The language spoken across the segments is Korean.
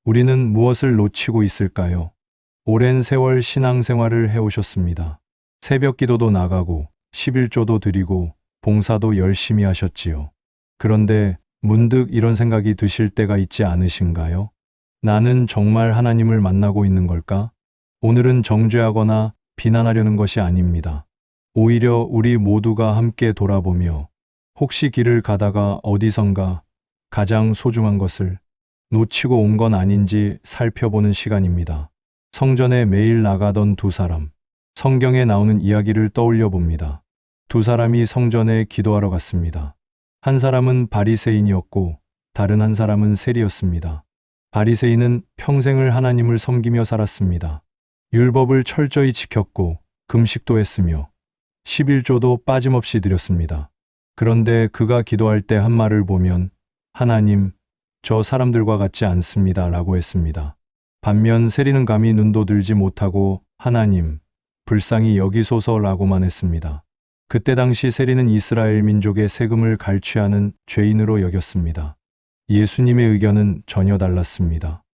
우리는 무엇을 놓치고 있을까요? 오랜 세월 신앙생활을 해오셨습니다. 새벽 기도도 나가고 11조도 드리고 봉사도 열심히 하셨지요. 그런데 문득 이런 생각이 드실 때가 있지 않으신가요? 나는 정말 하나님을 만나고 있는 걸까? 오늘은 정죄하거나 비난하려는 것이 아닙니다. 오히려 우리 모두가 함께 돌아보며 혹시 길을 가다가 어디선가 가장 소중한 것을 놓치고 온 건 아닌지 살펴보는 시간입니다. 성전에 매일 나가던 두 사람, 성경에 나오는 이야기를 떠올려 봅니다. 두 사람이 성전에 기도하러 갔습니다. 한 사람은 바리새인이었고 다른 한 사람은 세리였습니다. 바리새인은 평생을 하나님을 섬기며 살았습니다. 율법을 철저히 지켰고 금식도 했으며 11조도 빠짐없이 드렸습니다. 그런데 그가 기도할 때 한 말을 보면 하나님, 저 사람들과 같지 않습니다 라고 했습니다. 반면 세리는 감히 눈도 들지 못하고 하나님, 불쌍히 여기소서라고만 했습니다. 그때 당시 세리는 이스라엘 민족의 세금을 갈취하는 죄인으로 여겼습니다. 예수님의 의견은 전혀 달랐습니다.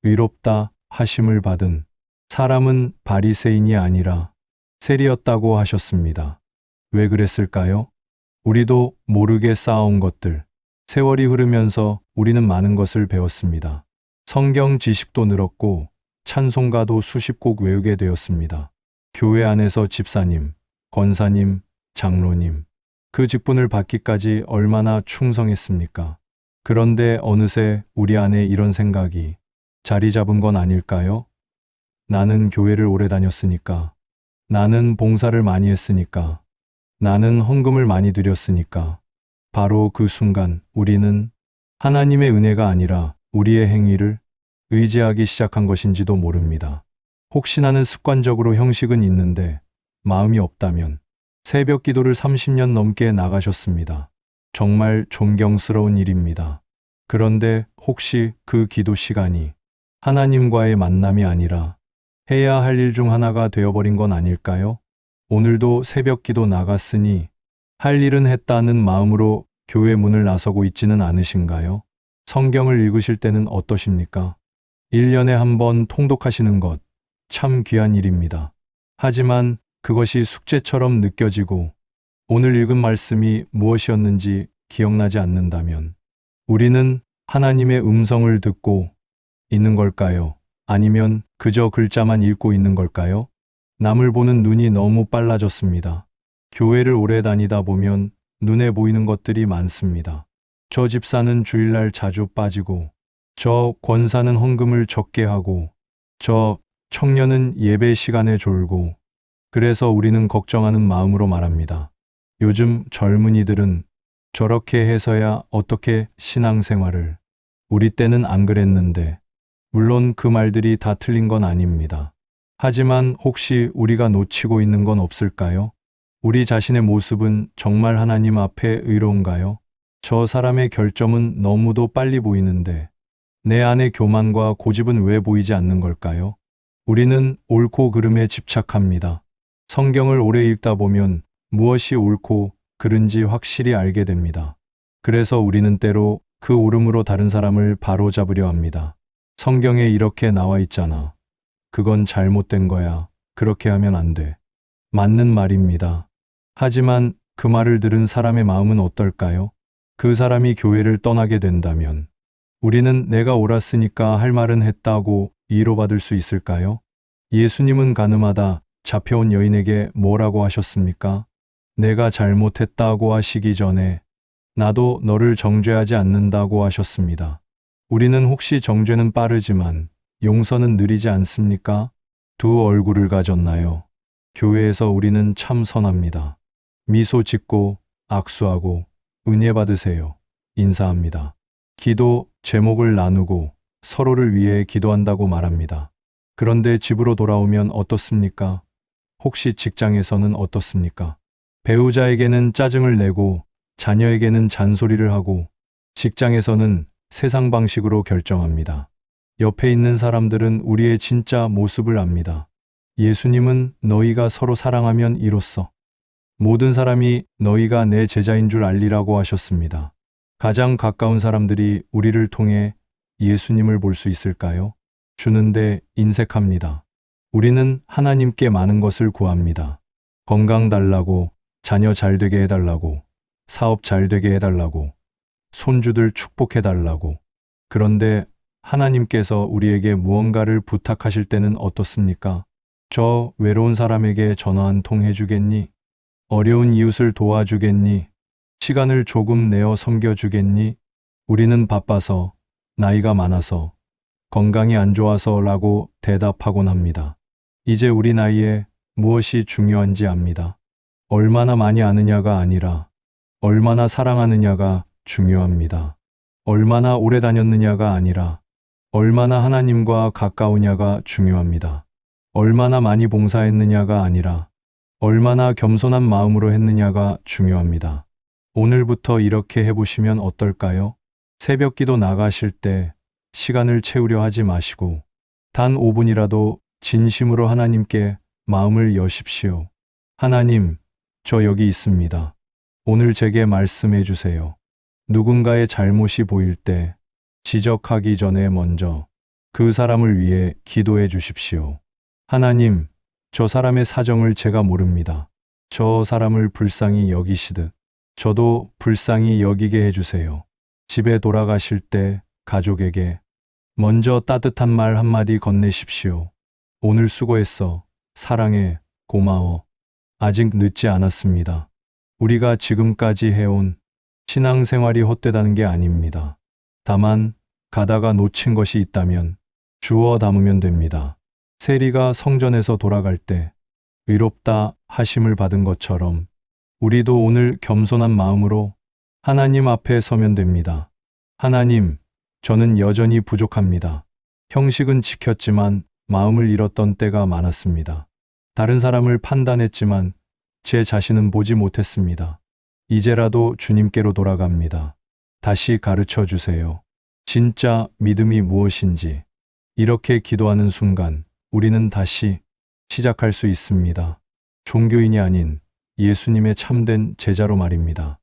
의롭다 하심을 받은 사람은 바리새인이 아니라 세리였다고 하셨습니다. 왜 그랬을까요? 우리도 모르게 쌓아온 것들, 세월이 흐르면서 우리는 많은 것을 배웠습니다. 성경 지식도 늘었고 찬송가도 수십 곡 외우게 되었습니다. 교회 안에서 집사님, 권사님, 장로님, 그 직분을 받기까지 얼마나 충성했습니까? 그런데 어느새 우리 안에 이런 생각이 자리 잡은 건 아닐까요? 나는 교회를 오래 다녔으니까, 나는 봉사를 많이 했으니까, 나는 헌금을 많이 드렸으니까. 바로 그 순간 우리는 하나님의 은혜가 아니라 우리의 행위를 의지하기 시작한 것인지도 모릅니다. 혹시 나는 습관적으로 형식은 있는데 마음이 없다면 새벽 기도를 30년 넘게 나가셨습니다. 정말 존경스러운 일입니다. 그런데 혹시 그 기도 시간이 하나님과의 만남이 아니라 해야 할 일 중 하나가 되어버린 건 아닐까요? 오늘도 새벽 기도 나갔으니 할 일은 했다는 마음으로 교회 문을 나서고 있지는 않으신가요? 성경을 읽으실 때는 어떠십니까? 1년에 한 번 통독하시는 것, 참 귀한 일입니다. 하지만 그것이 숙제처럼 느껴지고 오늘 읽은 말씀이 무엇이었는지 기억나지 않는다면 우리는 하나님의 음성을 듣고 있는 걸까요? 아니면 그저 글자만 읽고 있는 걸까요? 남을 보는 눈이 너무 빨라졌습니다. 교회를 오래 다니다 보면 눈에 보이는 것들이 많습니다. 저 집사는 주일날 자주 빠지고, 저 권사는 헌금을 적게 하고, 저 청년은 예배 시간에 졸고, 그래서 우리는 걱정하는 마음으로 말합니다. 요즘 젊은이들은 저렇게 해서야 어떻게 신앙생활을, 우리 때는 안 그랬는데, 물론 그 말들이 다 틀린 건 아닙니다. 하지만 혹시 우리가 놓치고 있는 건 없을까요? 우리 자신의 모습은 정말 하나님 앞에 의로운가요? 저 사람의 결점은 너무도 빨리 보이는데 내 안의 교만과 고집은 왜 보이지 않는 걸까요? 우리는 옳고 그름에 집착합니다. 성경을 오래 읽다 보면 무엇이 옳고 그른지 확실히 알게 됩니다. 그래서 우리는 때로 그 옳음으로 다른 사람을 바로잡으려 합니다. 성경에 이렇게 나와 있잖아. 그건 잘못된 거야. 그렇게 하면 안 돼. 맞는 말입니다. 하지만 그 말을 들은 사람의 마음은 어떨까요? 그 사람이 교회를 떠나게 된다면 우리는 내가 옳았으니까 할 말은 했다고 위로받을 수 있을까요? 예수님은 가늠하다 잡혀온 여인에게 뭐라고 하셨습니까? 내가 잘못했다고 하시기 전에 나도 너를 정죄하지 않는다고 하셨습니다. 우리는 혹시 정죄는 빠르지만 용서는 느리지 않습니까? 두 얼굴을 가졌나요? 교회에서 우리는 참 선합니다. 미소 짓고 악수하고 은혜 받으세요. 인사합니다. 기도 제목을 나누고 서로를 위해 기도한다고 말합니다. 그런데 집으로 돌아오면 어떻습니까? 혹시 직장에서는 어떻습니까? 배우자에게는 짜증을 내고 자녀에게는 잔소리를 하고 직장에서는 세상 방식으로 결정합니다. 옆에 있는 사람들은 우리의 진짜 모습을 압니다. 예수님은 너희가 서로 사랑하면 이로써 모든 사람이 너희가 내 제자인 줄 알리라고 하셨습니다. 가장 가까운 사람들이 우리를 통해 예수님을 볼 수 있을까요? 주는데 인색합니다. 우리는 하나님께 많은 것을 구합니다. 건강 달라고, 자녀 잘 되게 해달라고, 사업 잘 되게 해달라고, 손주들 축복해달라고. 그런데 하나님께서 우리에게 무언가를 부탁하실 때는 어떻습니까? 저 외로운 사람에게 전화 한 통 해주겠니? 어려운 이웃을 도와주겠니? 시간을 조금 내어 섬겨주겠니? 우리는 바빠서, 나이가 많아서, 건강이 안 좋아서 라고 대답하곤 합니다. 이제 우리 나이에 무엇이 중요한지 압니다. 얼마나 많이 아느냐가 아니라 얼마나 사랑하느냐가 중요합니다. 얼마나 오래 다녔느냐가 아니라 얼마나 하나님과 가까우냐가 중요합니다. 얼마나 많이 봉사했느냐가 아니라 얼마나 겸손한 마음으로 했느냐가 중요합니다. 오늘부터 이렇게 해보시면 어떨까요? 새벽 기도 나가실 때 시간을 채우려 하지 마시고 단 5분이라도 진심으로 하나님께 마음을 여십시오. 하나님, 저 여기 있습니다. 오늘 제게 말씀해 주세요. 누군가의 잘못이 보일 때 지적하기 전에 먼저 그 사람을 위해 기도해 주십시오. 하나님, 저 사람의 사정을 제가 모릅니다. 저 사람을 불쌍히 여기시듯 저도 불쌍히 여기게 해주세요. 집에 돌아가실 때 가족에게 먼저 따뜻한 말 한마디 건네십시오. 오늘 수고했어. 사랑해. 고마워. 아직 늦지 않았습니다. 우리가 지금까지 해온 신앙생활이 헛되다는 게 아닙니다. 다만 가다가 놓친 것이 있다면 주워 담으면 됩니다. 세리가 성전에서 돌아갈 때 의롭다 하심을 받은 것처럼 우리도 오늘 겸손한 마음으로 하나님 앞에 서면 됩니다. 하나님, 저는 여전히 부족합니다. 형식은 지켰지만 마음을 잃었던 때가 많았습니다. 다른 사람을 판단했지만 제 자신은 보지 못했습니다. 이제라도 주님께로 돌아갑니다. 다시 가르쳐 주세요. 진짜 믿음이 무엇인지. 이렇게 기도하는 순간 우리는 다시 시작할 수 있습니다. 종교인이 아닌 예수님의 참된 제자로 말입니다.